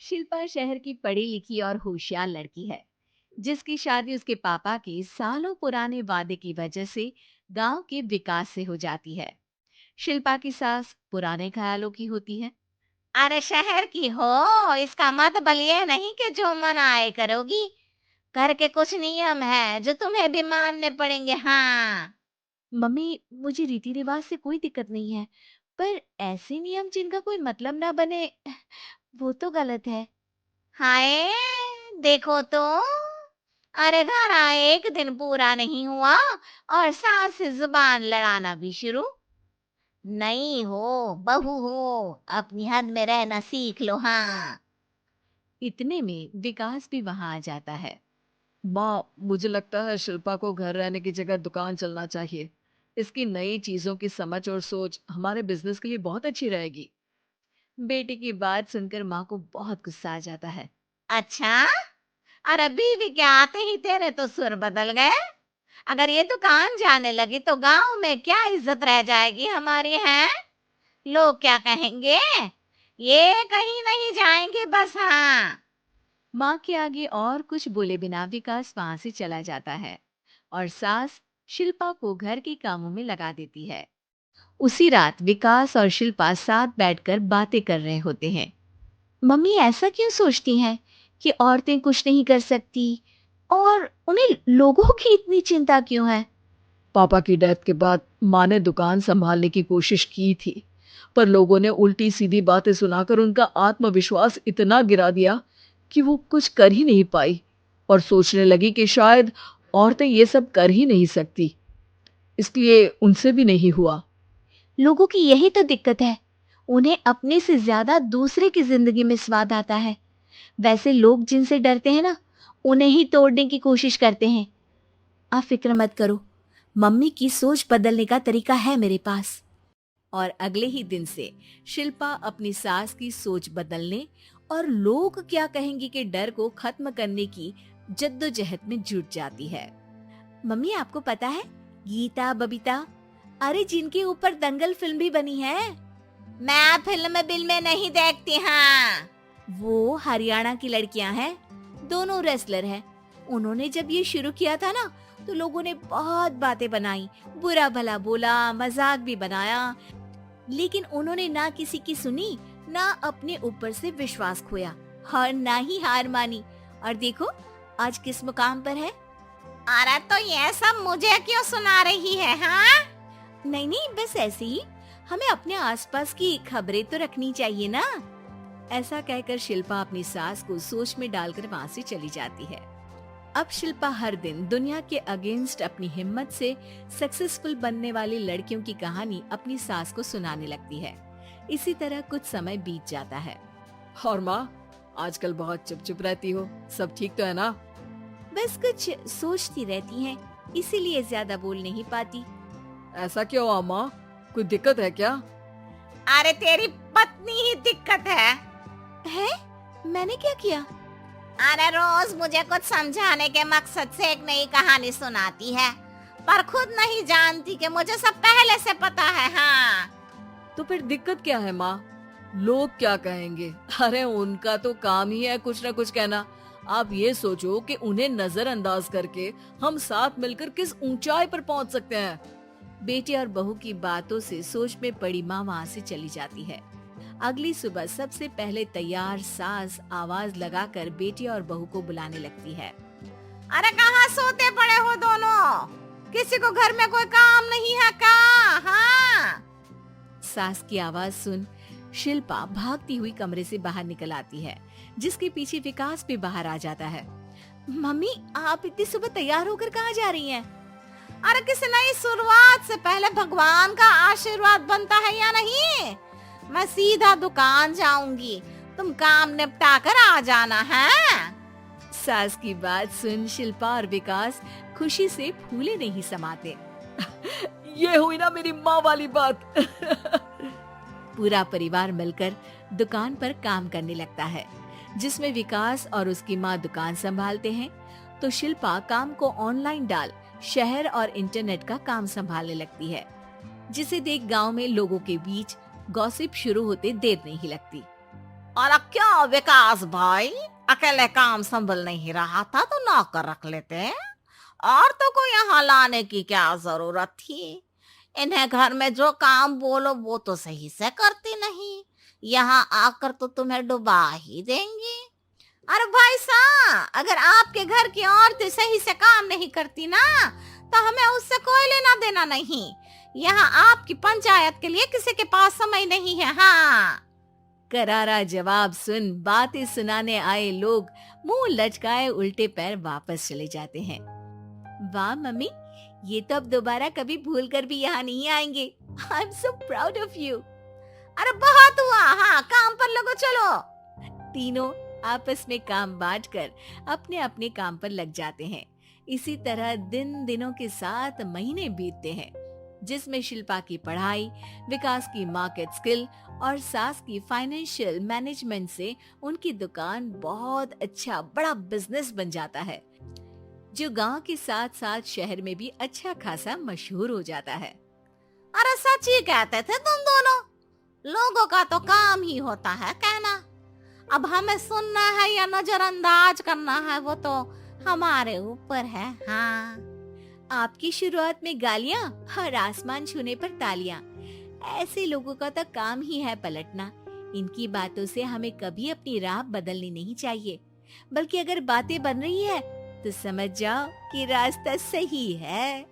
शिल्पा शहर की पढ़ी लिखी और होशियार लड़की है, जिसकी शादी उसके पापा के सालों पुराने वादे की वजह से गांव के विकास से हो जाती है। शिल्पा की सास पुराने ख्यालों की होती है। अरे शहर की हो, इसका मतलब ये नहीं कि जो मन आए करोगी। घर के कुछ नियम है जो तुम्हें भी मानने पड़ेंगे। हाँ। मम्मी, मुझे रीति रिवाज से कोई दिक्कत नहीं है, पर ऐसे नियम जिनका कोई मतलब ना बने, वो तो गलत है। हाय, देखो तो। अरे घर आए एक दिन पूरा नहीं हुआ और सास से जुबान लड़ाना भी शुरू। नहीं हो, बहू हो, अपनी हद में रहना सीख लो। हाँ। इतने में विकास भी वहां आ जाता है। माँ, मुझे लगता है शिल्पा को घर रहने की जगह दुकान चलना चाहिए। इसकी नई चीजों की समझ और सोच हमारे बिजनेस के लिए बहुत अच्छी रहेगी। बेटे की बात सुनकर माँ को बहुत गुस्सा आ जाता है। अच्छा, और अभी भी क्या आते ही तेरे तो सुर बदल गए। अगर ये दुकान जाने लगी तो गांव में क्या इज्जत रह जाएगी हमारी है। लोग क्या कहेंगे। ये कहीं नहीं जाएंगे बस। हाँ। माँ के आगे और कुछ बोले बिना विकास वहां से चला जाता है और सास शिल्पा को घर के कामों में लगा देती है। उसी रात विकास और शिल्पा साथ बैठकर बातें कर रहे होते हैं। मम्मी ऐसा क्यों सोचती हैं कि औरतें कुछ नहीं कर सकती, और उन्हें लोगों की इतनी चिंता क्यों है? पापा की डेथ के बाद माँ ने दुकान संभालने की कोशिश की थी, पर लोगों ने उल्टी सीधी बातें सुनाकर उनका आत्मविश्वास इतना गिरा दिया कि वो कुछ कर ही नहीं पाई और सोचने लगी कि शायद औरतें ये सब कर ही नहीं सकती। इसलिए उनसे भी नहीं हुआ। लोगों की यही तो दिक्कत है, उन्हें अपने से ज्यादा दूसरे की जिंदगी में स्वाद आता है। वैसे लोग जिनसे डरते हैं ना, उन्हें ही तोड़ने की कोशिश करते हैं। आप फिक्र मत करो, मम्मी की सोच बदलने का तरीका है मेरे पास। और अगले ही दिन से शिल्पा अपनी सास की सोच बदलने और लोग क्या कहेंगे के डर को खत्म करने की जद्दोजहद में जुट जाती है। मम्मी, आपको पता है, गीता बबीता, अरे जिनके ऊपर दंगल फिल्म भी बनी है, मैं फिल्म बिल में नहीं देखती। हाँ। वो हरियाणा की लड़कियां हैं। दोनों रेसलर हैं। उन्होंने जब ये शुरू किया था ना, तो लोगों ने बहुत बातें बनाई, बुरा भला बोला, मजाक भी बनाया, लेकिन उन्होंने ना किसी की सुनी, ना अपने ऊपर से विश्वास खोया और ना ही हार मानी। और देखो आज किस मुकाम पर है। अरे तो ये सब मुझे क्यों सुना रही है। हाँ। नहीं नहीं, बस ऐसे ही, हमें अपने आसपास की खबरें तो रखनी चाहिए ना। ऐसा कहकर शिल्पा अपनी सास को सोच में डालकर वहाँ से चली जाती है। अब शिल्पा हर दिन दुनिया के अगेंस्ट अपनी हिम्मत से सक्सेसफुल बनने वाली लड़कियों की कहानी अपनी सास को सुनाने लगती है। इसी तरह कुछ समय बीत जाता है। और माँ, आजकल बहुत चुप चुप रहती हो, सब ठीक तो है ना? बस कुछ सोचती रहती हैं, इसीलिए ज्यादा बोल नहीं पाती। ऐसा क्यों हुआ माँ? कोई दिक्कत है क्या? अरे तेरी पत्नी ही दिक्कत है? मैंने क्या किया? अरे रोज मुझे कुछ समझाने के मकसद से एक नई कहानी सुनाती है, पर खुद नहीं जानती कि मुझे सब पहले से पता है। हाँ। तो फिर दिक्कत क्या है माँ? लोग क्या कहेंगे? अरे उनका तो काम ही है कुछ ना कुछ कहना। आप ये सोचो कि उन्हें नजरअंदाज करके हम साथ मिलकर किस ऊंचाई पर पहुंच सकते हैं। बेटे और बहू की बातों से सोच में पड़ी माँ वहाँ से चली जाती है। अगली सुबह सबसे पहले तैयार सास आवाज लगाकर बेटी और बहू को बुलाने लगती है। अरे कहाँ सोते पड़े हो दोनों? किसी को घर में कोई काम नहीं है का? हाँ। सास की आवाज सुन शिल्पा भागती हुई कमरे से बाहर निकल आती है, जिसके पीछे विकास भी बाहर आ जाता है। मम्मी, आप इतनी सुबह तैयार होकर कहाँ जा रही हैं? अरे किसी नई शुरुआत से पहले भगवान का आशीर्वाद बनता है या नहीं? मैं सीधा दुकान जाऊंगी, तुम काम निपटा कर आ जाना है। सास की बात सुन शिल्पा और विकास खुशी से फूले नहीं समाते। ये हुई ना मेरी माँ वाली बात। पूरा परिवार मिलकर दुकान पर काम करने लगता है, जिसमें विकास और उसकी माँ दुकान संभालते हैं, तो शिल्पा काम को ऑनलाइन डाल शहर और इंटरनेट का काम संभालने लगती है, जिसे देख गांव में लोगों के बीच गॉसिप शुरू होते देर नहीं लगती। और क्या विकास भाई, अकेले काम संभल नहीं रहा था तो नौकर रख लेते। औरतों को यहाँ लाने की क्या जरूरत थी? इन्हें घर में जो काम बोलो वो तो सही से करती नहीं, यहाँ आकर तो तुम्हें डुबा ही देंगी। अरे भाई साहब, अगर आपके घर की औरतें सही से काम नहीं करती ना, तो हमें उससे कोई लेना देना नहीं। यहाँ आपकी पंचायत के लिए किसी के पास समय नहीं है। हाँ। करारा जवाब सुन बातें सुनाने आए लोग मुंह लटकाए उल्टे पैर वापस चले जाते हैं। वाह मम्मी, ये तो अब दोबारा कभी भूल कर भी यहाँ नहीं आएंगे। I am so proud of you. अरे बहुत हुआ, हाँ काम पर लगो चलो। तीनों आपस में काम बांटकर अपने अपने काम पर लग जाते हैं। इसी तरह दिनों के साथ महीने बीतते हैं, जिसमें शिल्पा की पढ़ाई, विकास की मार्केट स्किल और सास की फाइनेंशियल मैनेजमेंट से उनकी दुकान बहुत अच्छा बड़ा बिजनेस बन जाता है, जो गांव के साथ साथ शहर में भी अच्छा खासा मशहूर हो जाता है। अरे सच ही कहते थे तुम दोनों, लोगों का तो काम ही होता है कहना। अब हमें सुनना है या नजरअंदाज करना है वो तो हमारे ऊपर है। हाँ। आपकी शुरुआत में गालियां और आसमान छूने पर तालियां, ऐसे लोगों का तो काम ही है पलटना। इनकी बातों से हमें कभी अपनी राह बदलनी नहीं चाहिए, बल्कि अगर बातें बन रही है तो समझ जाओ कि रास्ता सही है।